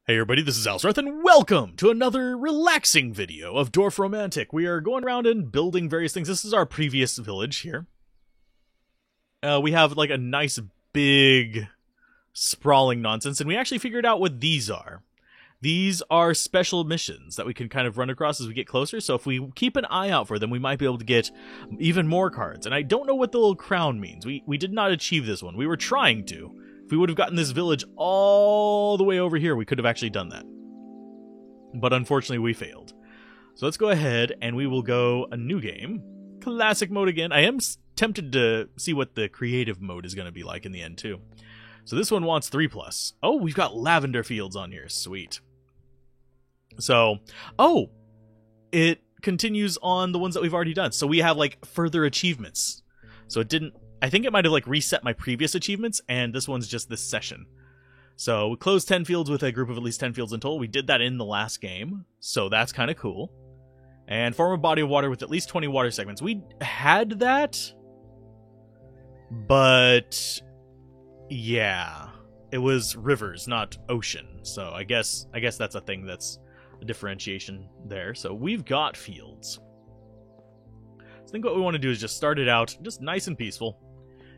Hey everybody, this is Alsrath, and welcome to another relaxing video of Dorfromantik. We are going around and building various things. This is our previous village here. We have like a nice big sprawling nonsense, and we actually figured out what these are. These are special missions that we can kind of run across as we get closer, so if we keep an eye out for them, we might be able to get even more cards. And I don't know what the little crown means. We did not achieve this one. We were trying to. If we would have gotten this village all the way over here, we could have actually done that. But unfortunately, we failed. So let's go ahead and we will go a new game. Classic mode again. I am tempted to see what the creative mode is going to be like in the end, too. So this one wants 3+. Oh, we've got lavender fields on here. Sweet. So, oh, it continues on the ones that we've already done. So we have, like, further achievements. So it didn't... I think it might have like reset my previous achievements, and this one's just this session. So we closed 10 fields with a group of at least 10 fields in total. We did that in the last game, so that's kind of cool. And form a body of water with at least 20 water segments. We had that, but yeah, it was rivers, not ocean. So I guess that's a thing that's a differentiation there. So we've got fields. So I think what we want to do is just start it out just nice and peaceful.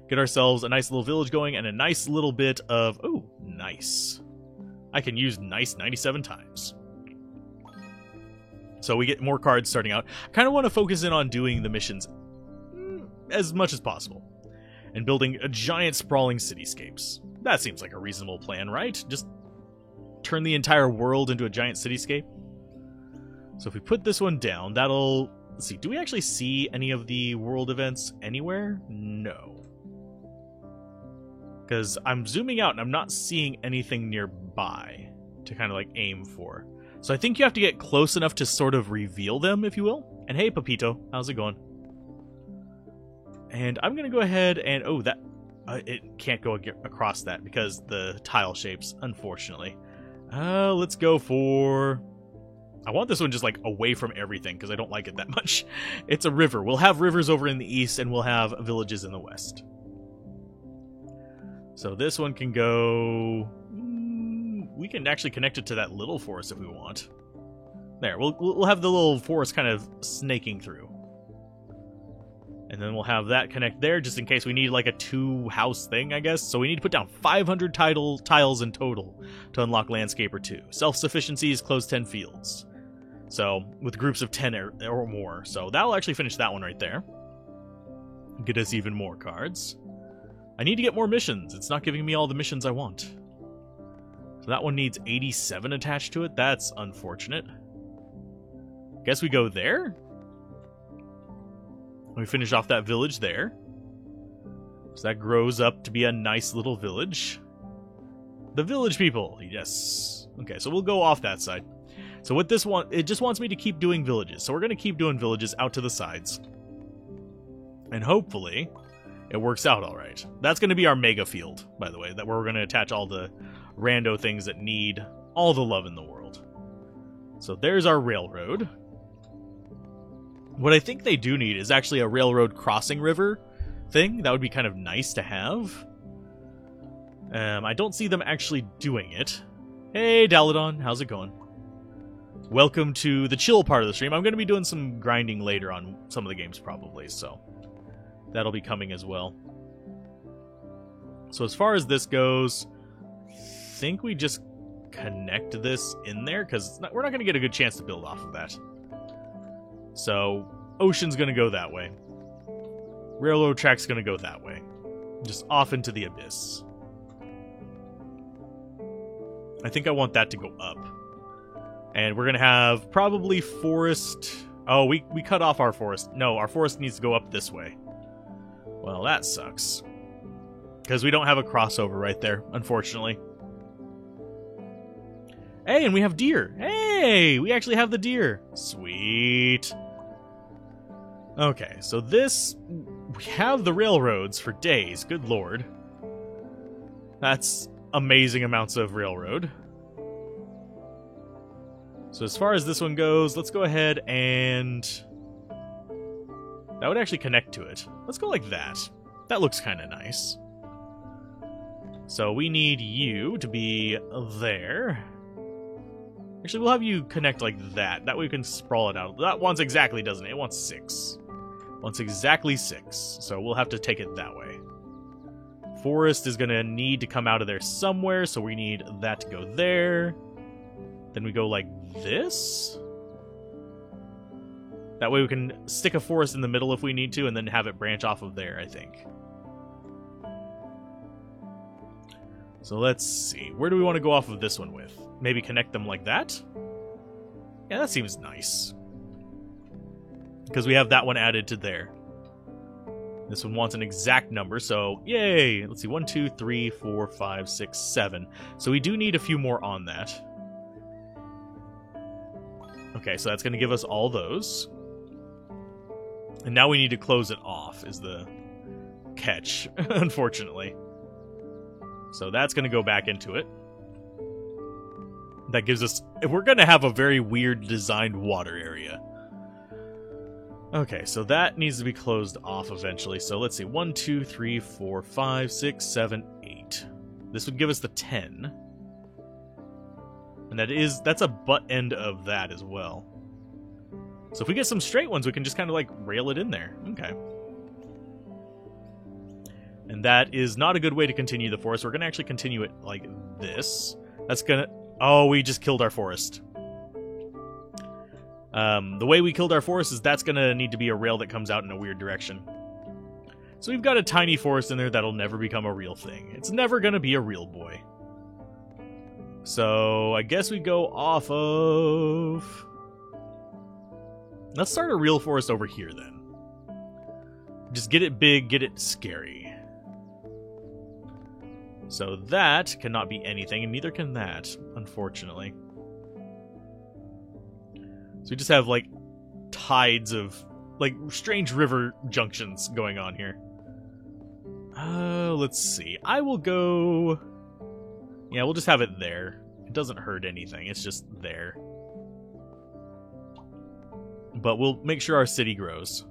Get ourselves a nice little village going and a nice little bit of... Oh, nice. I can use nice 97 times. So we get more cards starting out. I kind of want to focus in on doing the missions as much as possible. And building a giant sprawling cityscapes. That seems like a reasonable plan, right? Just turn the entire world into a giant cityscape. So if we put this one down, that'll... Let's see, do we actually see any of the world events anywhere? No. Because I'm zooming out and I'm not seeing anything nearby to kind of like aim for. So I think you have to get close enough to sort of reveal them, if you will. And hey, Papito, how's it going? And I'm going to go ahead and... Oh, that... it can't go across that because the tile shapes, unfortunately. Let's go for... I want this one just like away from everything because I don't like it that much. It's a river. We'll have rivers over in the east and we'll have villages in the west. So this one can go... We can actually connect it to that little forest if we want. There, we'll have the little forest kind of snaking through. And then we'll have that connect there just in case we need like a 2-house thing, I guess. So we need to put down 500 tiles in total to unlock Landscaper 2. Self-sufficiency is close 10 fields. So, with groups of 10 or more. So that'll actually finish that one right there. Get us even more cards. I need to get more missions. It's not giving me all the missions I want. So that one needs 87 attached to it. That's unfortunate. Guess we go there. We finish off that village there. So that grows up to be a nice little village. The village people, yes. Okay, so we'll go off that side. So with this one, it just wants me to keep doing villages. So we're going to keep doing villages out to the sides. And hopefully, it works out all right. That's going to be our mega field, by the way. That where we're going to attach all the rando things that need all the love in the world. So there's our railroad. What I think they do need is actually a railroad crossing river thing. That would be kind of nice to have. I don't see them actually doing it. Hey, Daladon, how's it going? Welcome to the chill part of the stream. I'm going to be doing some grinding later on some of the games probably, so that'll be coming as well. So as far as this goes, I think we just connect this in there, because we're not going to get a good chance to build off of that. So, ocean's going to go that way. Railroad track's going to go that way. Just off into the abyss. I think I want that to go up. And we're going to have probably forest... Oh, we cut off our forest. No, our forest needs to go up this way. Well, that sucks. Because we don't have a crossover right there, unfortunately. Hey, and we have deer. Hey, we actually have the deer. Sweet. Okay, so this... We have the railroads for days. Good lord. That's amazing amounts of railroad. So as far as this one goes, let's go ahead and... That would actually connect to it. Let's go like that. That looks kind of nice. So we need you to be there. Actually, we'll have you connect like that. That way we can sprawl it out. That wants exactly, doesn't it? It wants 6. It wants exactly 6. So we'll have to take it that way. Forest is going to need to come out of there somewhere, so we need that to go there. Then we go like this. That way we can stick a forest in the middle if we need to, and then have it branch off of there, I think. So let's see. Where do we want to go off of this one with? Maybe connect them like that? Yeah, that seems nice. Because we have that one added to there. This one wants an exact number, so yay! Let's see, 1, 2, 3, 4, 5, 6, 7. So we do need a few more on that. Okay, so that's going to give us all those. And now we need to close it off, is the catch, unfortunately. So that's going to go back into it. That gives us... We're going to have a very weird designed water area. Okay, so that needs to be closed off eventually. So let's see. 1, 2, 3, 4, 5, 6, 7, 8. This would give us the 10. And that's a butt end of that as well. So if we get some straight ones, we can just kind of like rail it in there. Okay. And that is not a good way to continue the forest. We're going to actually continue it like this. That's going to... Oh, we just killed our forest. The way we killed our forest is that's going to need to be a rail that comes out in a weird direction. So we've got a tiny forest in there that'll never become a real thing. It's never going to be a real boy. So I guess we go off of... Let's start a real forest over here then. Just get it big, get it scary. So that cannot be anything, and neither can that, unfortunately. So we just have, like, tides of, like, strange river junctions going on here. Let's see. I will go... Yeah, we'll just have it there. It doesn't hurt anything. It's just there. But we'll make sure our city grows.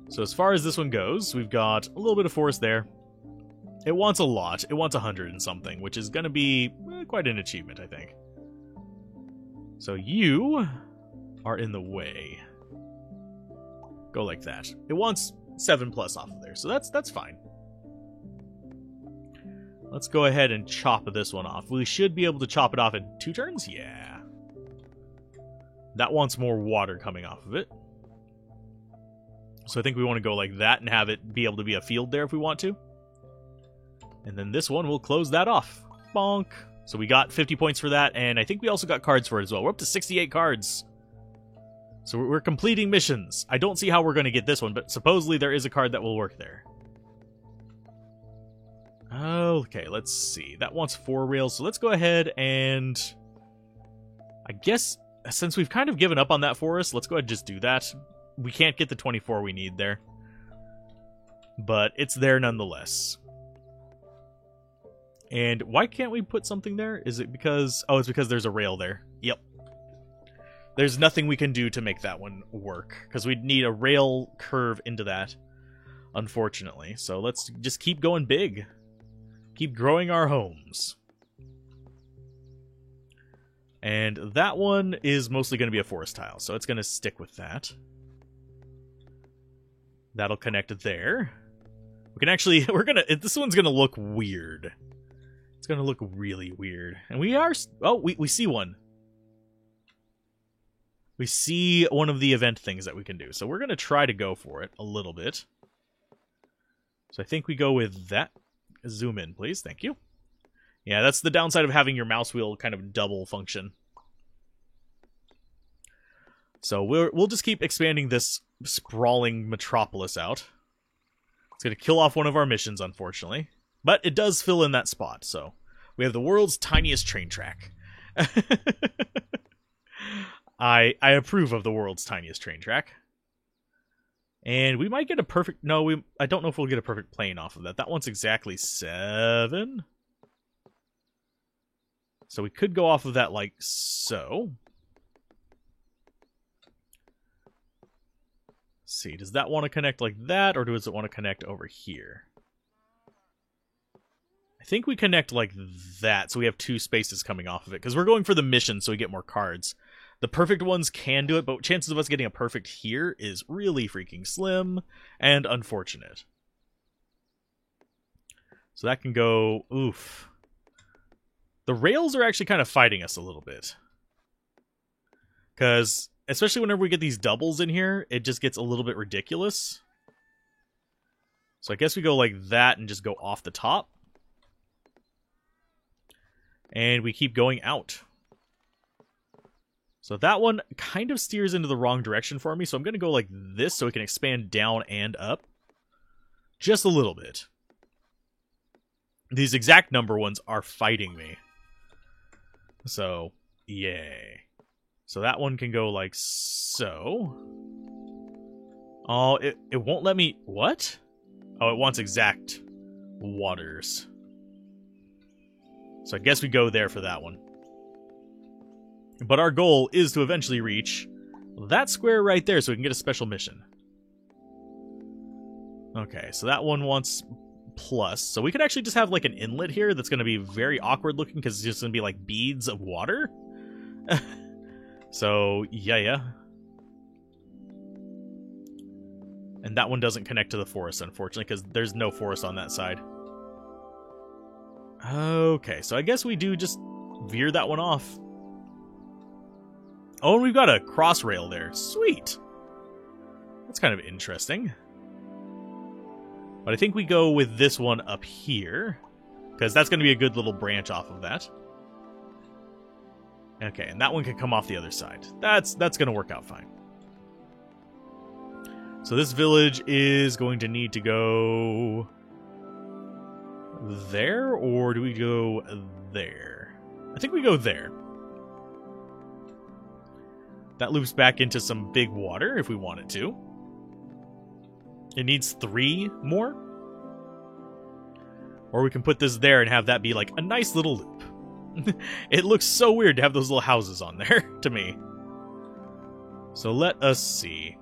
So as far as this one goes, we've got a little bit of forest there. It wants a lot. It wants 100 and something, which is going to be quite an achievement, I think. So you are in the way. Go like that. It wants 7+ off of there, so that's fine. Let's go ahead and chop this one off. We should be able to chop it off in 2 turns? Yeah. That wants more water coming off of it. So I think we want to go like that and have it be able to be a field there if we want to. And then this one will close that off. Bonk. So we got 50 points for that, and I think we also got cards for it as well. We're up to 68 cards. So we're completing missions. I don't see how we're going to get this one, but supposedly there is a card that will work there. Okay, let's see. That wants 4 rails, so let's go ahead and... I guess, since we've kind of given up on that forest, let's go ahead and just do that. We can't get the 24 we need there. But it's there nonetheless. And why can't we put something there? Is it because... Oh, it's because there's a rail there. Yep. There's nothing we can do to make that one work, because we'd need a rail curve into that, unfortunately. So let's just keep going big. Keep growing our homes. And that one is mostly going to be a forest tile, so it's going to stick with that. That'll connect there. We can actually... This one's going to look weird. It's going to look really weird. And we are... Oh, we see one. We see one of the event things that we can do. So we're going to try to go for it a little bit. So I think we go with that. Zoom in, please. Thank you. Yeah, that's the downside of having your mouse wheel kind of double function. So we'll just keep expanding this sprawling metropolis out. It's going to kill off one of our missions, unfortunately. But it does fill in that spot, so... We have the world's tiniest train track. I approve of the world's tiniest train track. And we might get a perfect... No, I don't know if we'll get a perfect plane off of that. That one's exactly 7. So we could go off of that like so. Let's see, does that want to connect like that, or does it want to connect over here? I think we connect like that, so we have 2 spaces coming off of it, because we're going for the mission so we get more cards. The perfect ones can do it, but chances of us getting a perfect here is really freaking slim and unfortunate. So that can go... Oof. The rails are actually kind of fighting us a little bit. Because, especially whenever we get these doubles in here, it just gets a little bit ridiculous. So I guess we go like that and just go off the top. And we keep going out. So that one kind of steers into the wrong direction for me, so I'm going to go like this so it can expand down and up. Just a little bit. These exact number ones are fighting me. So, yay. So that one can go like so. Oh, it won't let me... What? Oh, it wants exact waters. So I guess we go there for that one. But our goal is to eventually reach that square right there so we can get a special mission. Okay, so that one wants plus. So we could actually just have like an inlet here that's going to be very awkward looking because it's just going to be like beads of water. So, yeah. And that one doesn't connect to the forest, unfortunately, because there's no forest on that side. Okay, so I guess we do just veer that one off. Oh, and we've got a cross rail there. Sweet. That's kind of interesting. But I think we go with this one up here, because that's going to be a good little branch off of that. Okay, and that one can come off the other side. That's going to work out fine. So this village is going to need to go there, or do we go there? I think we go there. That loops back into some big water if we want it to. It needs 3 more. Or we can put this there and have that be like a nice little loop. It looks so weird to have those little houses on there, to me. So let us see.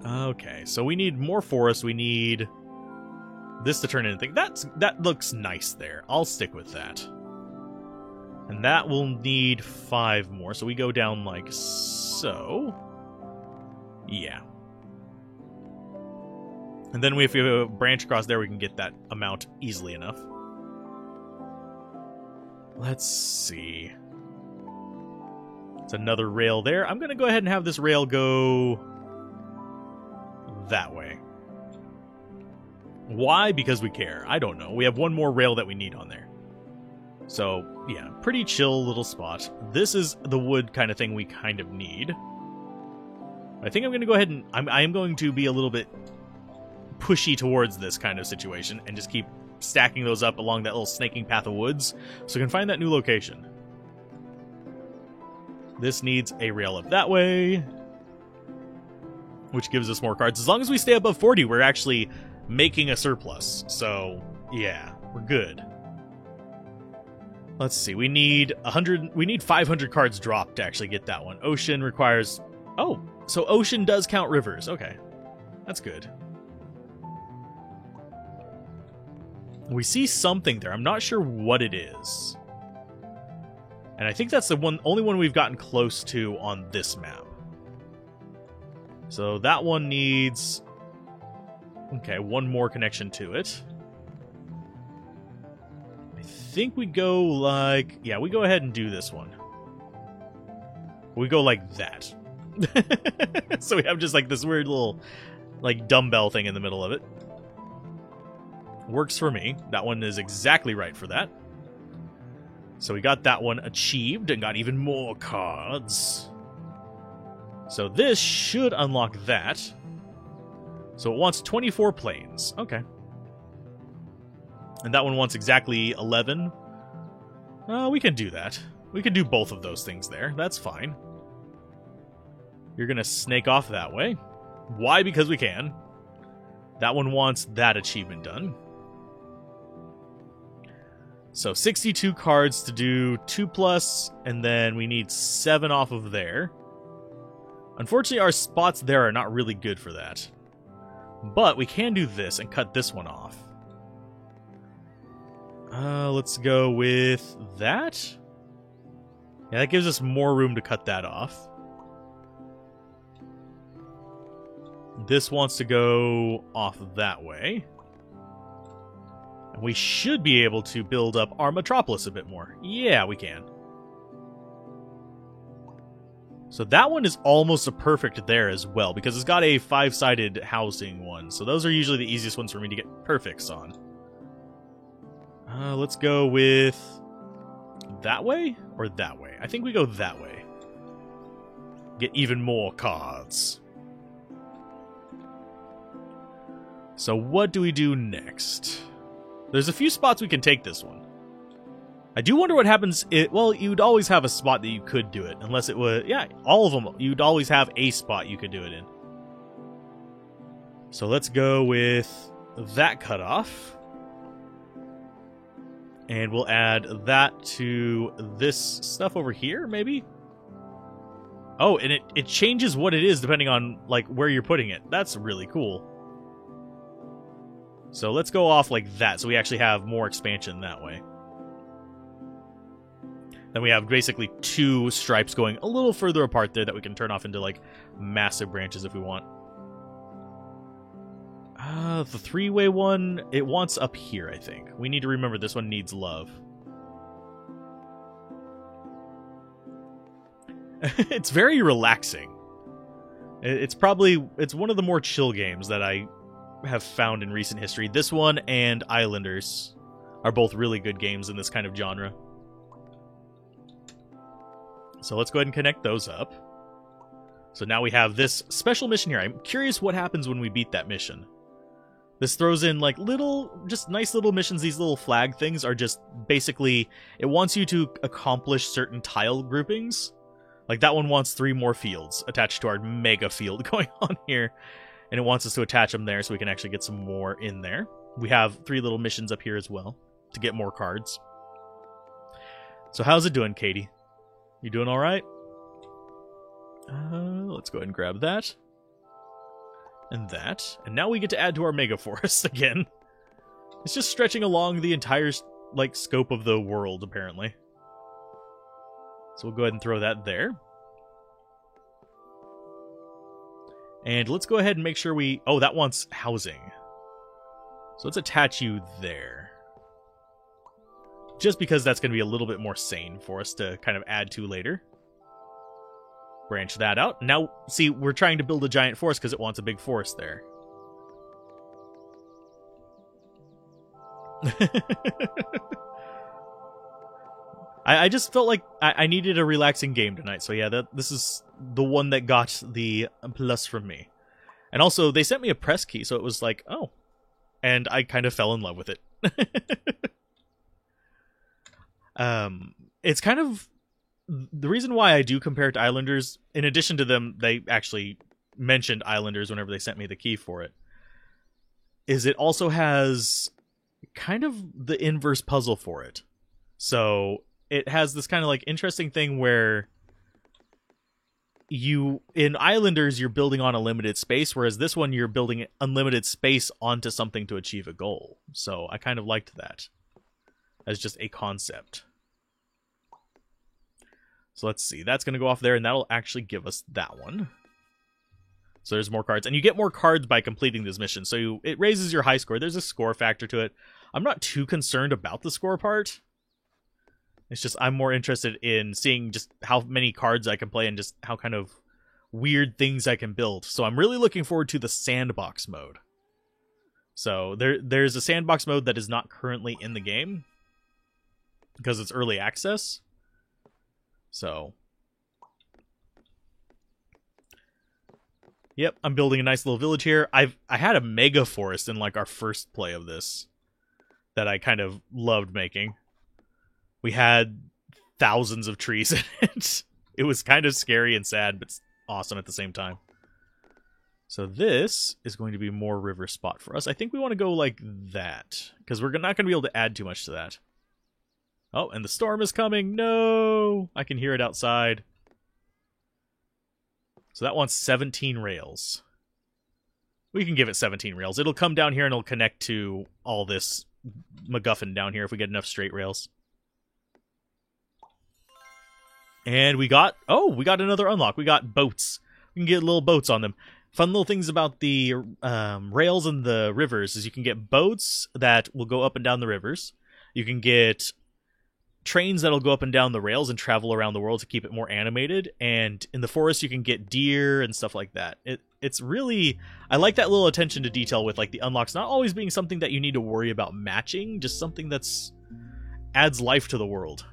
Okay, so we need more forest. We need this to turn into thing. That looks nice there. I'll stick with that. And that will need 5 more. So we go down like so. Yeah. And then if we have a branch across there, we can get that amount easily enough. Let's see. It's another rail there. I'm going to go ahead and have this rail go that way. Why? Because we care. I don't know. We have 1 more rail that we need on there. So, yeah, pretty chill little spot. This is the wood kind of thing we kind of need. I think I'm going to go ahead and... I am going to be a little bit pushy towards this kind of situation and just keep stacking those up along that little snaking path of woods so we can find that new location. This needs a rail up that way, which gives us more cards. As long as we stay above 40, we're actually making a surplus. So, yeah, we're good. Let's see. We need 100. We need 500 cards dropped to actually get that one. Ocean requires... Oh, so ocean does count rivers. Okay, that's good. We see something there. I'm not sure what it is. And I think that's the only one we've gotten close to on this map. So that one needs... Okay, 1 more connection to it. I think we go like... Yeah, we go ahead and do this one. We go like that. So we have just like this weird little like dumbbell thing in the middle of it. Works for me. That one is exactly right for that. So we got that one achieved and got even more cards. So this should unlock that. So it wants 24 planes. Okay. And that one wants exactly 11. We can do that. We can do both of those things there. That's fine. You're going to snake off that way. Why? Because we can. That one wants that achievement done. So 62 cards to do 2+, and then we need 7 off of there. Unfortunately, our spots there are not really good for that. But we can do this and cut this one off. Let's go with that. Yeah, that gives us more room to cut that off. This wants to go off that way. And we should be able to build up our metropolis a bit more. Yeah, we can. So that one is almost a perfect there as well, because it's got a 5-sided housing one. So those are usually the easiest ones for me to get perfects on. Let's go with that way or that way. I think we go that way. Get even more cards. So what do we do next? There's a few spots we can take this one. I do wonder what happens. Well, you'd always have a spot that you could do it. Unless it was... Yeah, all of them. You'd always have a spot you could do it in. So let's go with that cutoff. And we'll add that to this stuff over here, maybe? Oh, and it changes what it is depending on, like, where you're putting it. That's really cool. So let's go off like that, so we actually have more expansion that way. Then we have basically 2 stripes going a little further apart there that we can turn off into, like, massive branches if we want. The 3-way one, it wants up here, I think. We need to remember this one needs love. It's very relaxing. It's one of the more chill games that I have found in recent history. This one and Islanders are both really good games in this kind of genre. So let's go ahead and connect those up. So now we have this special mission here. I'm curious what happens when we beat that mission. This throws in like just nice little missions. These little flag things are just basically, it wants you to accomplish certain tile groupings. Like that one wants 3 more fields attached to our mega field going on here. And it wants us to attach them there so we can actually get some more in there. We have 3 little missions up here as well to get more cards. So how's it doing, Katie? You doing all right? Let's go ahead and grab that. And that. And now we get to add to our mega forest again. It's just stretching along the entire, like, scope of the world, apparently. So we'll go ahead and throw that there. And let's go ahead and make sure we... Oh, that wants housing. So let's attach you there. Just because that's going to be a little bit more sane for us to kind of add to later. Branch that out. Now, see, we're trying to build a giant forest because it wants a big forest there. I just felt like I needed a relaxing game tonight. So yeah, this is the one that got the plus from me. And also, they sent me a press key, so it was like, oh. And I kind of fell in love with it. It's kind of... The reason why I do compare it to Islanders, in addition to them, they actually mentioned Islanders whenever they sent me the key for it, is it also has kind of the inverse puzzle for it. So it has this kind of like interesting thing where in Islanders, you're building on a limited space, whereas this one, you're building unlimited space onto something to achieve a goal. So I kind of liked that as just a concept. So let's see. That's going to go off there, and that'll actually give us that one. So there's more cards. And you get more cards by completing this mission. So it raises your high score. There's a score factor to it. I'm not too concerned about the score part. It's just I'm more interested in seeing just how many cards I can play and just how kind of weird things I can build. So I'm really looking forward to the sandbox mode. So there's a sandbox mode that is not currently in the game because it's early access. So, yep, I'm building a nice little village here. I had a mega forest in like our first play of this that I kind of loved making. We had thousands of trees in it. It was kind of scary and sad, but awesome at the same time. So this is going to be more river spot for us. I think we want to go like that because we're not going to be able to add too much to that. Oh, and the storm is coming. No! I can hear it outside. So that wants 17 rails. We can give it 17 rails. It'll come down here and it'll connect to all this MacGuffin down here if we get enough straight rails. And we got another unlock. We got boats. We can get little boats on them. Fun little things about the rails and the rivers is you can get boats that will go up and down the rivers. You can get trains that'll go up and down the rails and travel around the world to keep it more animated. And in the forest, you can get deer and stuff like that. It's really... I like that little attention to detail with like the unlocks not always being something that you need to worry about matching, just something that's adds life to the world.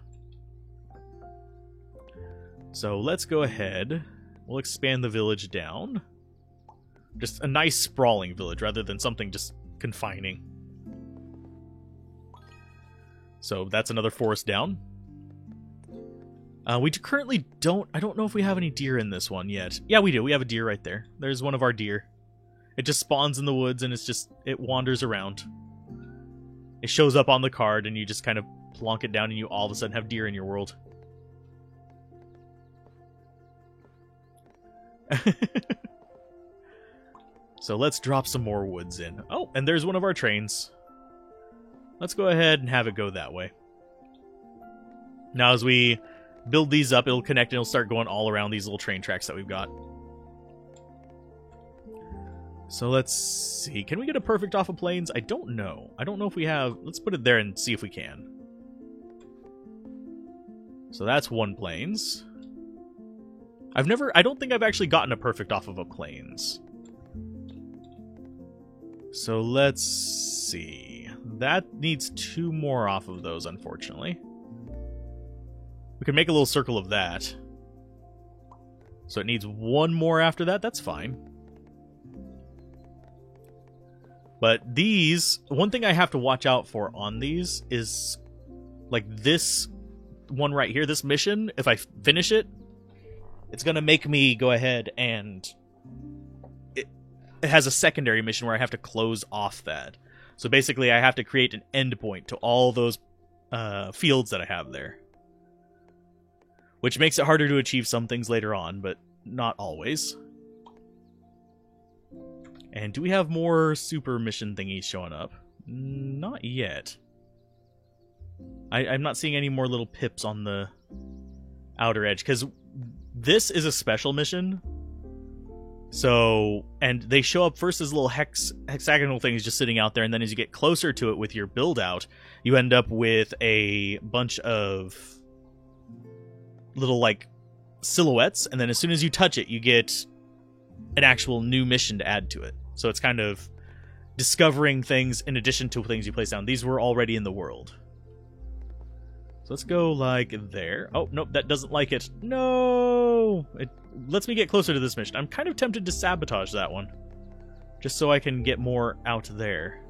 So let's go ahead. We'll expand the village down. Just a nice sprawling village rather than something just confining. So that's another forest down. We currently don't... I don't know if we have any deer in this one yet. Yeah, we do. We have a deer right there. There's one of our deer. It just spawns in the woods and it wanders around. It shows up on the card and you just kind of plonk it down and you all of a sudden have deer in your world. So let's drop some more woods in. Oh, and there's one of our trains. Let's go ahead and have it go that way. Now as we build these up, it'll connect and it'll start going all around these little train tracks that we've got. So let's see. Can we get a perfect off of plains? I don't know. I don't know if we have... Let's put it there and see if we can. So that's one plains. I don't think I've actually gotten a perfect off of a plains. So let's see. That needs 2 more off of those, unfortunately. We can make a little circle of that. So it needs 1 more after that. That's fine. But these... One thing I have to watch out for on these is... Like this one right here, this mission, if I finish it, it's going to make me go ahead and... It has a secondary mission where I have to close off that. So basically I have to create an endpoint to all those fields that I have there. Which makes it harder to achieve some things later on, but not always. And do we have more super mission thingies showing up? Not yet. I'm not seeing any more little pips on the outer edge, because this is a special mission. So, and they show up first as little hexagonal things just sitting out there, and then as you get closer to it with your build out, you end up with a bunch of little, like, silhouettes, and then as soon as you touch it, you get an actual new mission to add to it. So it's kind of discovering things in addition to things you place down. These were already in the world. So let's go, like, there. Oh, nope, that doesn't like it. No! It lets me get closer to this mission. I'm kind of tempted to sabotage that one, just so I can get more out there.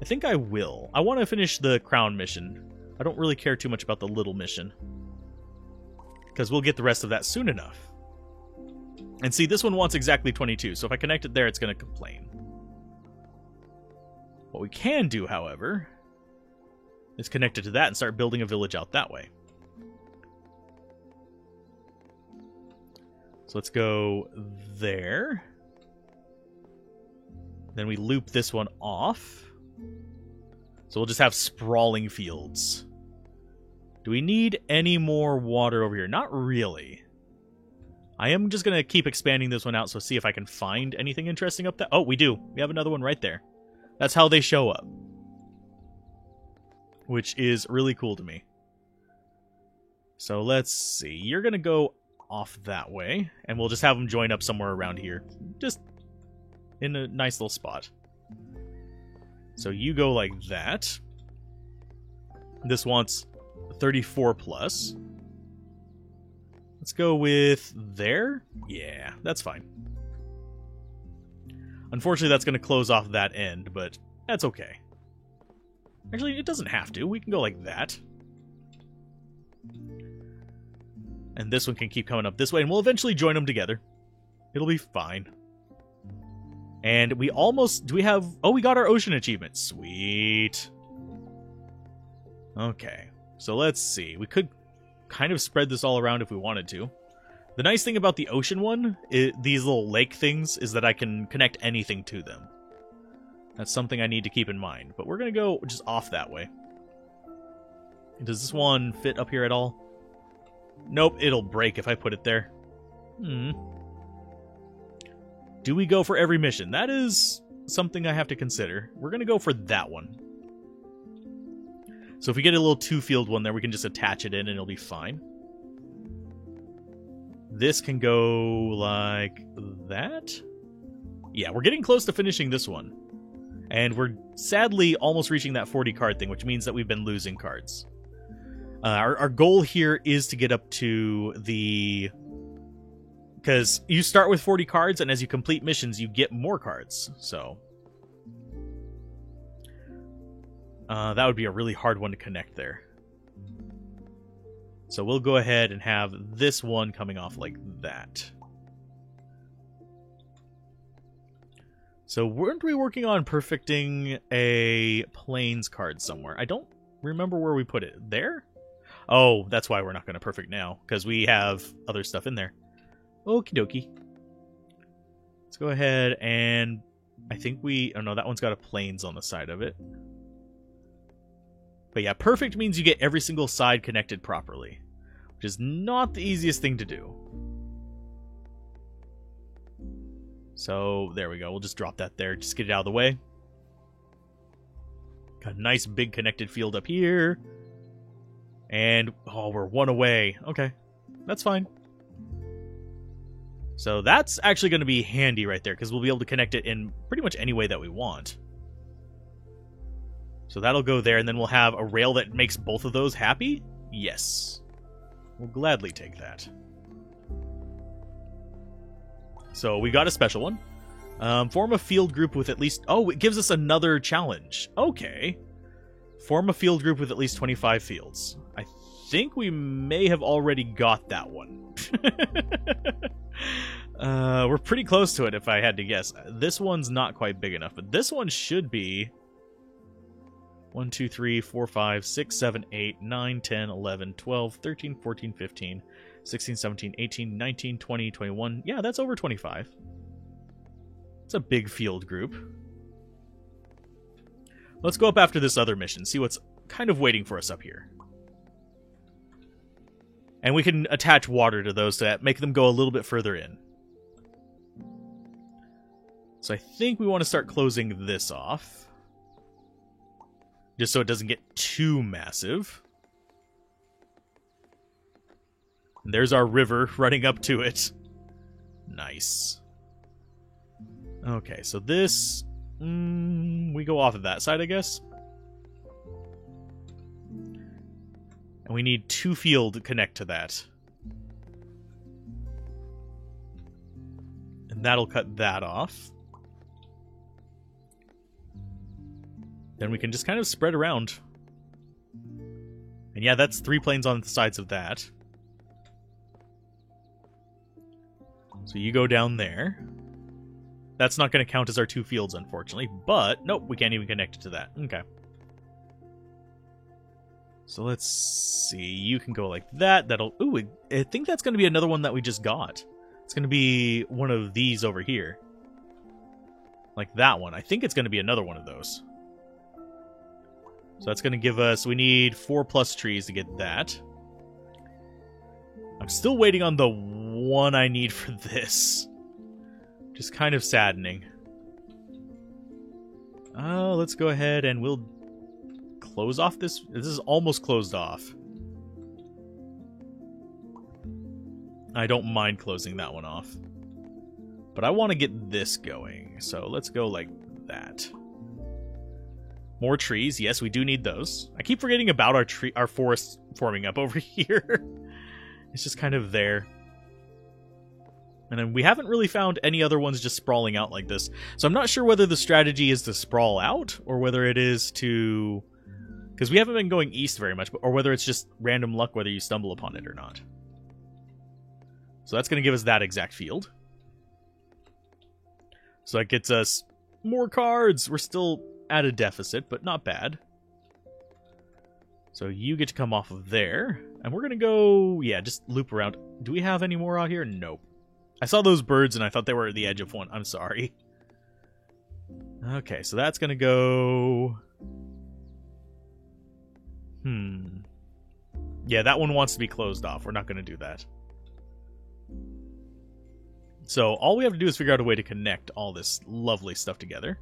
I think I will. I want to finish the crown mission. I don't really care too much about the little mission, because we'll get the rest of that soon enough. And see, this one wants exactly 22, so if I connect it there, it's going to complain. What we can do, however, is connect it to that and start building a village out that way. So let's go there. Then we loop this one off. So we'll just have sprawling fields. Do we need any more water over here? Not really. I am just going to keep expanding this one out, so see if I can find anything interesting up there. Oh, we do. We have another one right there. That's how they show up, which is really cool to me. So let's see. You're going to go off that way, and we'll just have them join up somewhere around here. Just in a nice little spot. So you go like that. This wants 34 plus. Let's go with there. Yeah, that's fine. Unfortunately, that's going to close off that end, but that's okay. Actually, it doesn't have to. We can go like that. And this one can keep coming up this way, and we'll eventually join them together. It'll be fine. And we almost... Do we have... Oh, we got our ocean achievement. Sweet. Okay. So let's see. We could kind of spread this all around if we wanted to. The nice thing about the ocean one, these little lake things, is that I can connect anything to them. That's something I need to keep in mind. But we're going to go just off that way. Does this one fit up here at all? Nope, it'll break if I put it there. Do we go for every mission? That is something I have to consider. We're going to go for that one. So if we get a little two-field one there, we can just attach it in and it'll be fine. This can go like that. Yeah, we're getting close to finishing this one. And we're sadly almost reaching that 40 card thing, which means that we've been losing cards. Our goal here is to get up to the... Because you start with 40 cards, and as you complete missions, you get more cards. So that would be a really hard one to connect there. So we'll go ahead and have this one coming off like that. So weren't we working on perfecting a plains card somewhere? I don't remember where we put it. There? Oh, that's why we're not going to perfect now, because we have other stuff in there. Okie dokie. Let's go ahead and I think we... Oh no, that one's got a plains on the side of it. But yeah, perfect means you get every single side connected properly, which is not the easiest thing to do. So there we go. We'll just drop that there. Just get it out of the way. Got a nice big connected field up here. And, oh, we're one away. Okay, that's fine. So that's actually going to be handy right there, because we'll be able to connect it in pretty much any way that we want. So that'll go there, and then we'll have a rail that makes both of those happy? Yes. We'll gladly take that. So we got a special one. Form a field group with at least... Oh, it gives us another challenge. Okay. Form a field group with at least 25 fields. I think we may have already got that one. We're pretty close to it, if I had to guess. This one's not quite big enough, but this one should be 1, 2, 3, 4, 5, 6, 7, 8, 9, 10, 11, 12, 13, 14, 15, 16, 17, 18, 19, 20, 21. Yeah, that's over 25. It's a big field group. Let's go up after this other mission, see what's kind of waiting for us up here. And we can attach water to those to make them go a little bit further in. So I think we want to start closing this off, just so it doesn't get too massive. And there's our river running up to it. Nice. Okay, so this... we go off of that side, I guess. And we need 2 field to connect to that. And that'll cut that off. Then we can just kind of spread around. And yeah, that's 3 planes on the sides of that. So you go down there. That's not going to count as our 2 fields, unfortunately. But, nope, we can't even connect it to that. Okay. So let's see. You can go like that. That'll... Ooh, I think that's going to be another one that we just got. It's going to be one of these over here. Like that one. I think it's going to be another one of those. So that's going to give us... We need 4+ trees to get that. I'm still waiting on the one I need for this. Just kind of saddening. Let's go ahead and we'll close off this. This is almost closed off. I don't mind closing that one off. But I want to get this going. So let's go like that. More trees. Yes, we do need those. I keep forgetting about our forest forming up over here. It's just kind of there. And then we haven't really found any other ones just sprawling out like this. So I'm not sure whether the strategy is to sprawl out, or whether it is to... Because we haven't been going east very much, or whether it's just random luck whether you stumble upon it or not. So that's going to give us that exact field. So that gets us more cards. We're still at a deficit, but not bad. So you get to come off of there. And we're going to go, yeah, just loop around. Do we have any more out here? Nope. I saw those birds and I thought they were at the edge of one. I'm sorry. Okay, so that's gonna go... Yeah, that one wants to be closed off. We're not gonna do that. So all we have to do is figure out a way to connect all this lovely stuff together.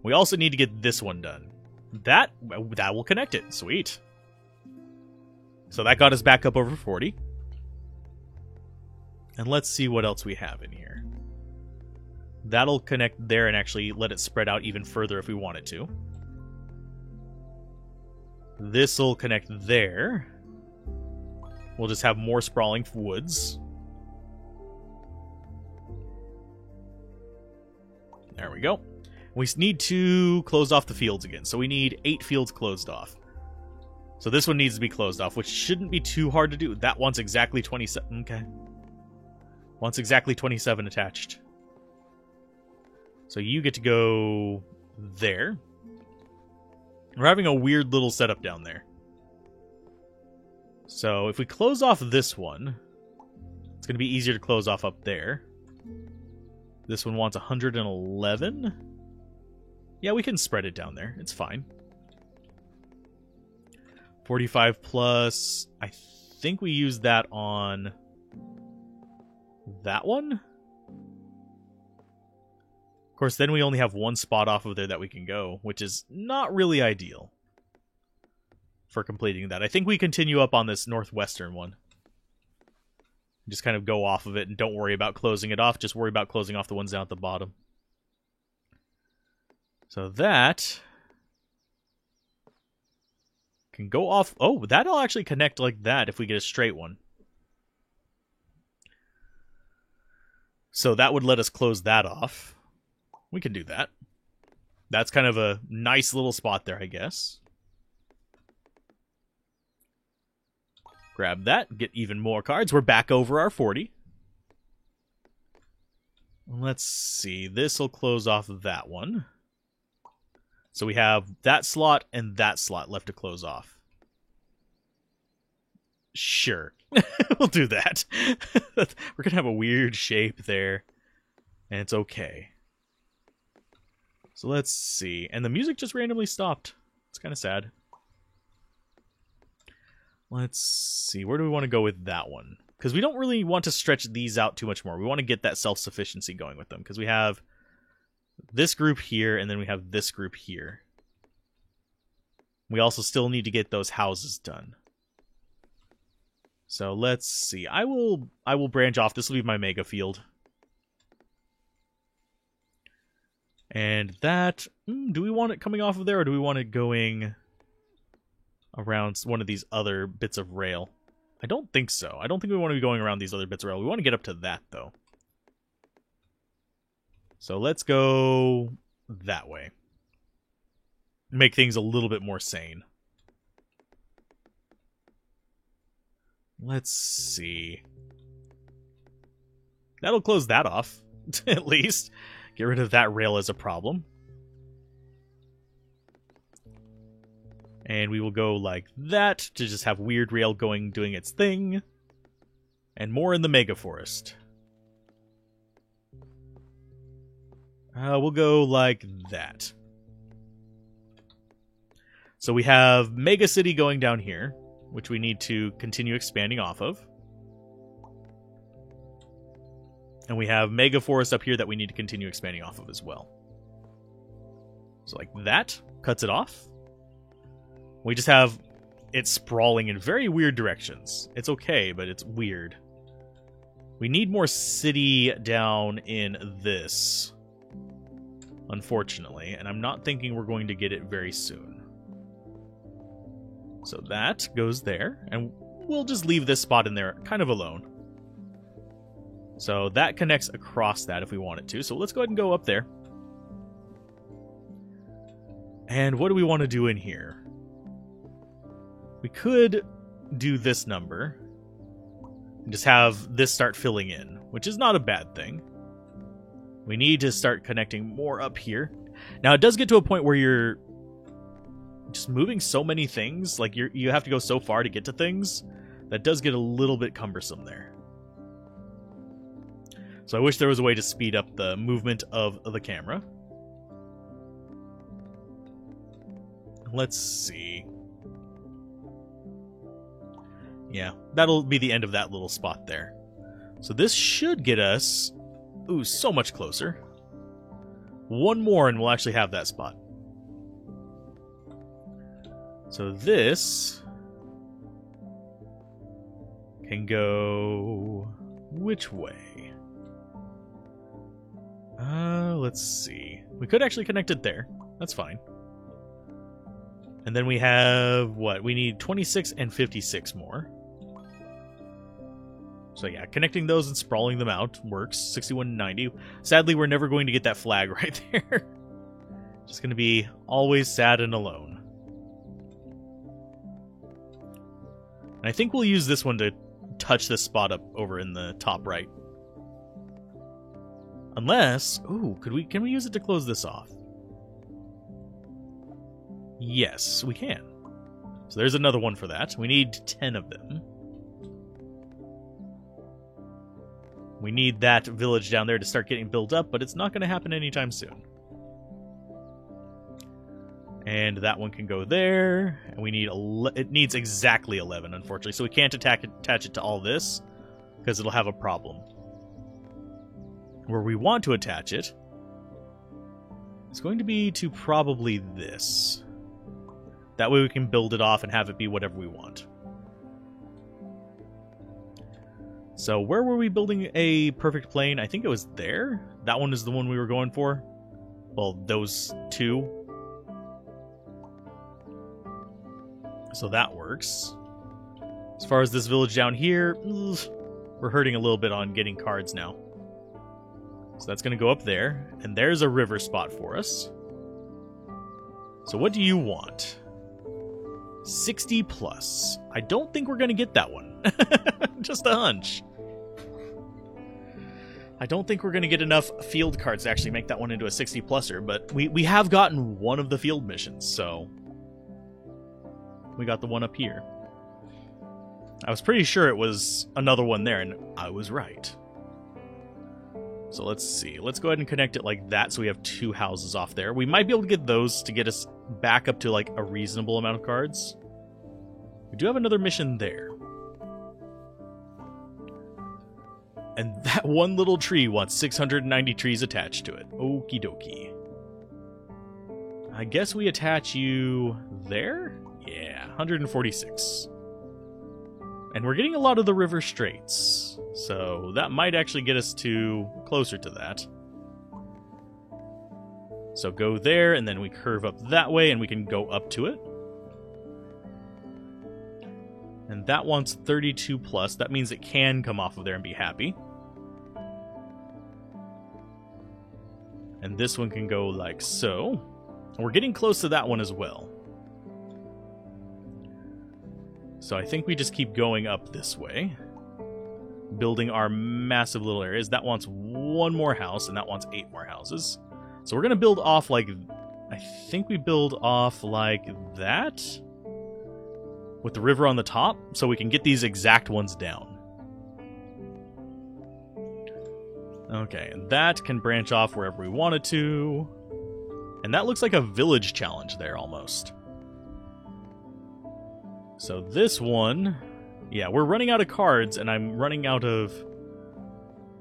We also need to get this one done. That will connect it. Sweet. So that got us back up over 40. And let's see what else we have in here. That'll connect there and actually let it spread out even further if we wanted to. This'll connect there. We'll just have more sprawling woods. There we go. We need to close off the fields again. So we need 8 fields closed off. So this one needs to be closed off, which shouldn't be too hard to do. That one's exactly 27. Okay. Wants exactly 27 attached. So you get to go there. We're having a weird little setup down there. So if we close off this one, it's going to be easier to close off up there. This one wants 111. Yeah, we can spread it down there. It's fine. 45 plus... I think we used that on... that one? Of course, then we only have one spot off of there that we can go, which is not really ideal for completing that. I think we continue up on this northwestern one. Just kind of go off of it and don't worry about closing it off. Just worry about closing off the ones down at the bottom. So that can go off. Oh, that'll actually connect like that if we get a straight one. So that would let us close that off. We can do that. That's kind of a nice little spot there, I guess. Grab that, get even more cards. We're back over our 40. Let's see. This will close off that one. So we have that slot and that slot left to close off. Sure. We'll do that. We're going to have a weird shape there. And it's okay. So let's see. And the music just randomly stopped. It's kind of sad. Let's see. Where do we want to go with that one? Because we don't really want to stretch these out too much more. We want to get that self-sufficiency going with them. Because we have this group here, and then we have this group here. We also still need to get those houses done. So let's see. I will branch off. This will be my mega field. And that... do we want it coming off of there, or do we want it going around one of these other bits of rail? I don't think so. I don't think we want to be going around these other bits of rail. We want to get up to that, though. So let's go that way. Make things a little bit more sane. Let's see. That'll close that off, at least. Get rid of that rail as a problem. And we will go like that to just have weird rail doing its thing. And more in the Mega Forest. We'll go like that. So we have Mega City going down here, which we need to continue expanding off of. And we have Mega Forest up here that we need to continue expanding off of as well. So like that cuts it off. We just have it sprawling in very weird directions. It's okay, but it's weird. We need more city down in this, unfortunately, and I'm not thinking we're going to get it very soon. So that goes there, and we'll just leave this spot in there kind of alone. So that connects across that if we want it to. So let's go ahead and go up there. And what do we want to do in here? We could do this number and just have this start filling in, which is not a bad thing. We need to start connecting more up here. Now, it does get to a point where you're just moving so many things, like you have to go so far to get to things, that does get a little bit cumbersome there. So I wish there was a way to speed up the movement of the camera. let's see. Yeah, that'll be the end of that little spot there. So this should get us, ooh, so much closer. One more and we'll actually have that spot. So this can go which way? Let's see. We could actually connect it there. That's fine. And then we have, what? We need 26 and 56 more. So yeah, connecting those and sprawling them out works. 61 and 90. Sadly, we're never going to get that flag right there. Just going to be always sad and alone. And I think we'll use this one to touch this spot up over in the top right. Unless, ooh, can we use it to close this off? Yes, we can. So there's another one for that. We need 10 of them. We need that village down there to start getting built up, but it's not going to happen anytime soon. And that one can go there. And we need it needs exactly 11, unfortunately. So we can't attach it to all this because it'll have a problem. Where we want to attach it, it's going to be to probably this. That way we can build it off and have it be whatever we want. So where were we building a perfect plane? I think it was there. That one is the one we were going for. Well, those two. So that works. As far as this village down here, we're hurting a little bit on getting cards now. So that's going to go up there. And there's a river spot for us. So what do you want? 60 plus. I don't think we're going to get that one. Just a hunch. I don't think we're going to get enough field cards to actually make that one into a 60 pluser, but we have gotten one of the field missions, so we got the one up here. I was pretty sure it was another one there, and I was right. So let's see. Let's go ahead and connect it like that so we have 2 houses off there. We might be able to get those to get us back up to like a reasonable amount of cards. We do have another mission there. And that one little tree wants 690 trees attached to it. Okie dokie. I guess we attach you there? Yeah, 146. And we're getting a lot of the river straits. So that might actually get us to closer to that. So go there, and then we curve up that way, and we can go up to it. And that wants 32 plus. That means it can come off of there and be happy. And this one can go like so. And we're getting close to that one as well. So I think we just keep going up this way. Building our massive little areas. That wants 1 more house, and that wants 8 more houses. So we're going to build off like... I think we build off like that. With the river on the top, so we can get these exact ones down. Okay, and that can branch off wherever we want it to. And that looks like a village challenge there, almost. So this one... Yeah, we're running out of cards, and I'm running out of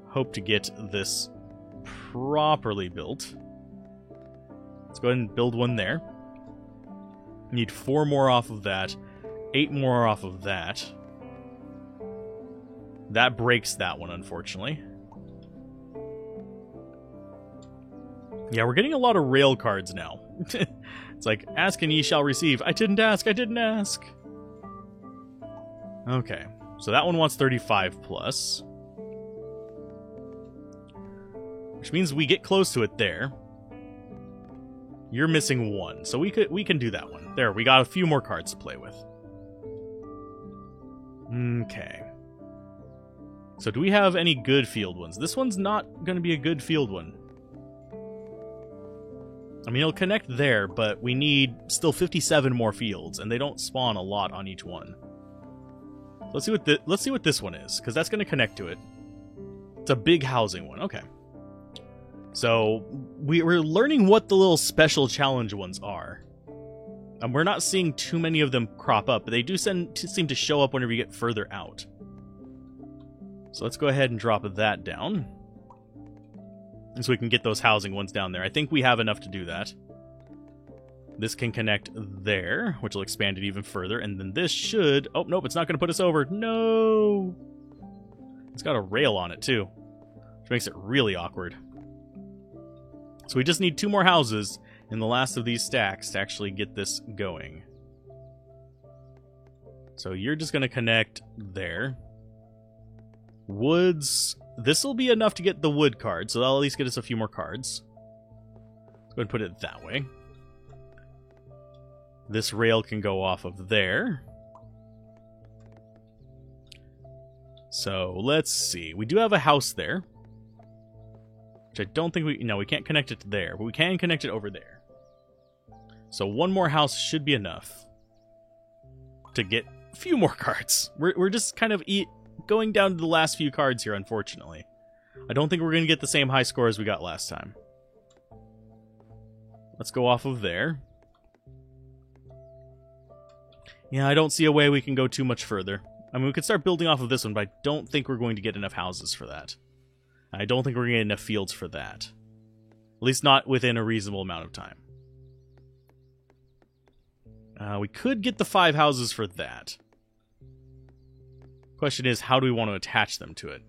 hope to get this properly built. Let's go ahead and build one there. Need 4 more off of that. 8 more off of that. That breaks that one, unfortunately. Yeah, we're getting a lot of rail cards now. It's like, ask and ye shall receive. I didn't ask, I didn't ask. Okay, so that one wants 35 plus. Which means we get close to it there. You're missing 1, so we can do that one. There, we got a few more cards to play with. Okay. So do we have any good field ones? This one's not going to be a good field one. I mean, it'll connect there, but we need still 57 more fields, and they don't spawn a lot on each one. Let's see what this one is, because that's going to connect to it. It's a big housing one. Okay. So we're learning what the little special challenge ones are. And we're not seeing too many of them crop up, but they do seem to show up whenever you get further out. So let's go ahead and drop that down. And so we can get those housing ones down there. I think we have enough to do that. This can connect there, which will expand it even further. And then this should... Oh, nope, it's not going to put us over. No! It's got a rail on it, too. Which makes it really awkward. So we just need 2 more houses in the last of these stacks to actually get this going. So you're just going to connect there. Woods... This will be enough to get the wood card, so that'll at least get us a few more cards. Let's go ahead and put it that way. This rail can go off of there. So, let's see. We do have a house there. Which I don't think we... No, we can't connect it to there, but we can connect it over there. So 1 more house should be enough to get a few more cards. We're just kind of going down to the last few cards here, unfortunately. I don't think we're going to get the same high score as we got last time. Let's go off of there. Yeah, I don't see a way we can go too much further. I mean, we could start building off of this one, but I don't think we're going to get enough houses for that. I don't think we're going to get enough fields for that. At least not within a reasonable amount of time. We could get the 5 houses for that. Question is, how do we want to attach them to it?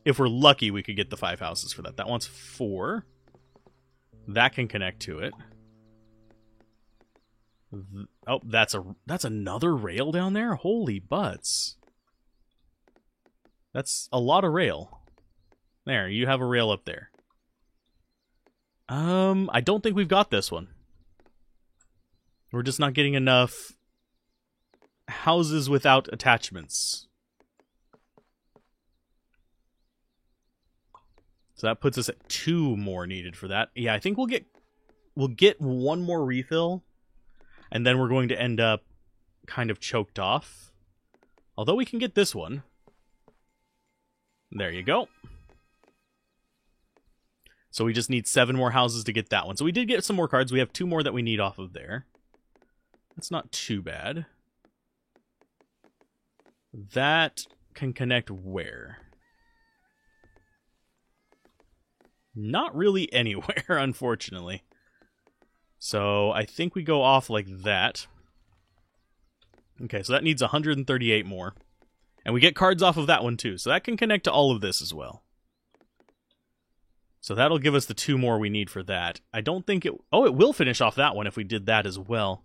If we're lucky, we could get the 5 houses for that. That one's 4. That can connect to it. Oh, that's another rail down there? Holy butts. That's a lot of rail. There, you have a rail up there. I don't think we've got this one. We're just not getting enough houses without attachments. So that puts us at 2 more needed for that. Yeah, I think we'll get 1 more refill, and then we're going to end up kind of choked off. Although we can get this one. There you go. So we just need 7 more houses to get that one. So we did get some more cards. We have 2 more that we need off of there. That's not too bad. That can connect where? Not really anywhere, unfortunately. So I think we go off like that. Okay, so that needs 138 more. And we get cards off of that one too. So that can connect to all of this as well. So that'll give us the 2 more we need for that. I don't think it... Oh, it will finish off that one if we did that as well.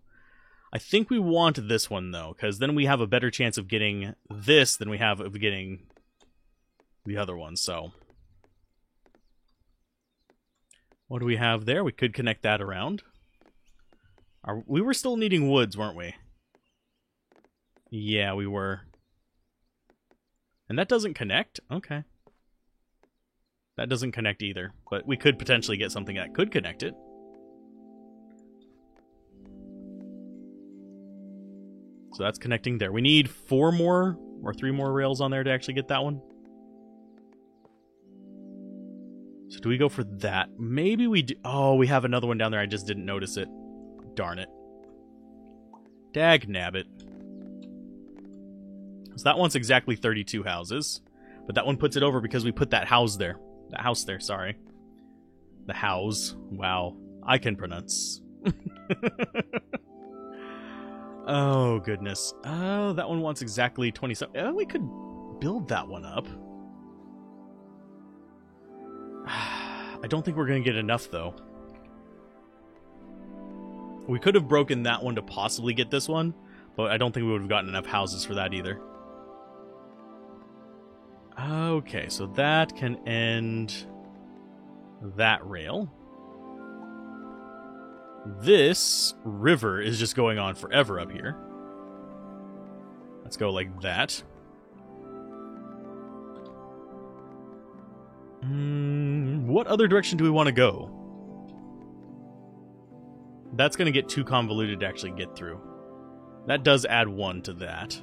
I think we want this one, though, because then we have a better chance of getting this than we have of getting the other one, so... What do we have there? We could connect that around. We were still needing woods, weren't we? Yeah, we were. And that doesn't connect? Okay. That doesn't connect either, but we could potentially get something that could connect it. So that's connecting there. We need 4 more or 3 more rails on there to actually get that one. So do we go for that? Maybe we do. Oh, we have another one down there. I just didn't notice it. Darn it. Dag nabbit. So that one's exactly 32 houses. But that one puts it over because we put that house there. That house there, sorry. The house. Wow. I can pronounce. Oh, goodness. Oh, that one wants exactly 27. Oh, we could build that one up. I don't think we're going to get enough, though. We could have broken that one to possibly get this one, but I don't think we would have gotten enough houses for that either. Okay, so that can end that rail. This river is just going on forever up here. Let's go like that. What other direction do we want to go? That's going to get too convoluted to actually get through. That does add 1 to that.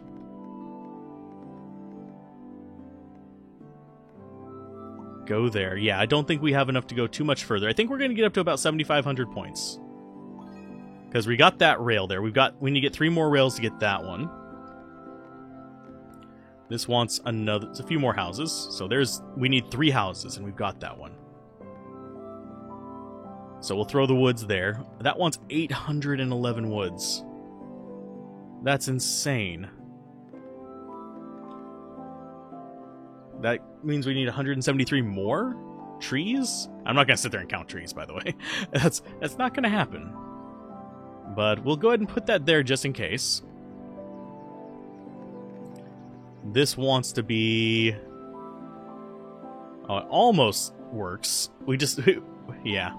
Go there. Yeah, I don't think we have enough to go too much further. I think we're going to get up to about 7,500 points. Because we got that rail there. We need to get 3 more rails to get that one. This wants a few more houses. So we need 3 houses, and we've got that one. So we'll throw the woods there. That wants 811 woods. That's insane. That means we need 173 more trees? I'm not going to sit there and count trees, by the way. That's not going to happen. But we'll go ahead and put that there just in case. This wants to be... Oh, it almost works. We just... Yeah.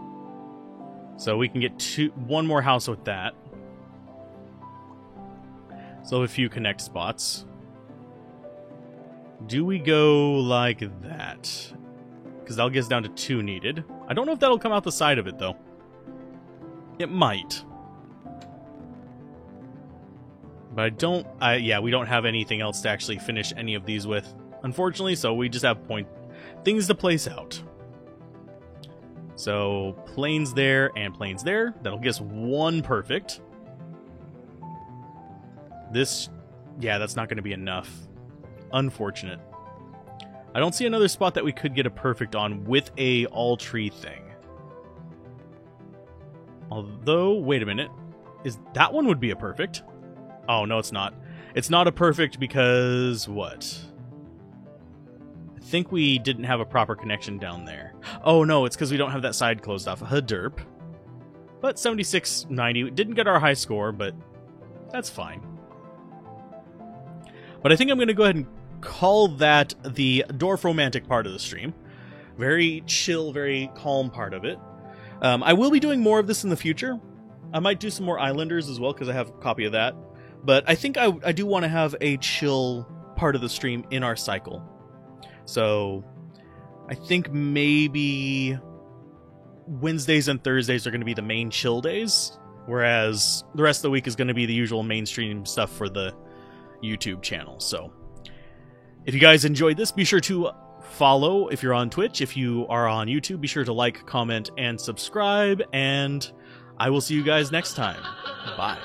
So we can get 1 more house with that. So a few connect spots. Do we go like that? Because that'll get us down to 2 needed. I don't know if that'll come out the side of it, though. It might. But yeah, we don't have anything else to actually finish any of these with, unfortunately, so we just have things to place out. So, planes there and planes there. That'll get us 1 perfect. Yeah, that's not going to be enough. Unfortunate. I don't see another spot that we could get a perfect on with a all-tree thing. Although, wait a minute. That one would be a perfect? Oh, no, it's not. It's not a perfect because... what? I think we didn't have a proper connection down there. Oh, no, it's because we don't have that side closed off. Derp. But 76.90. Didn't get our high score, but that's fine. But I think I'm going to go ahead and call that the Dorfromantik part of the stream. Very chill, very calm part of it. I will be doing more of this in the future. I might do some more Islanders as well, because I have a copy of that. But I think I do want to have a chill part of the stream in our cycle. So I think maybe Wednesdays and Thursdays are going to be the main chill days, whereas the rest of the week is going to be the usual mainstream stuff for the YouTube channel. So if you guys enjoyed this, be sure to follow if you're on Twitch. If you are on YouTube, be sure to like, comment, and subscribe. And I will see you guys next time. Bye.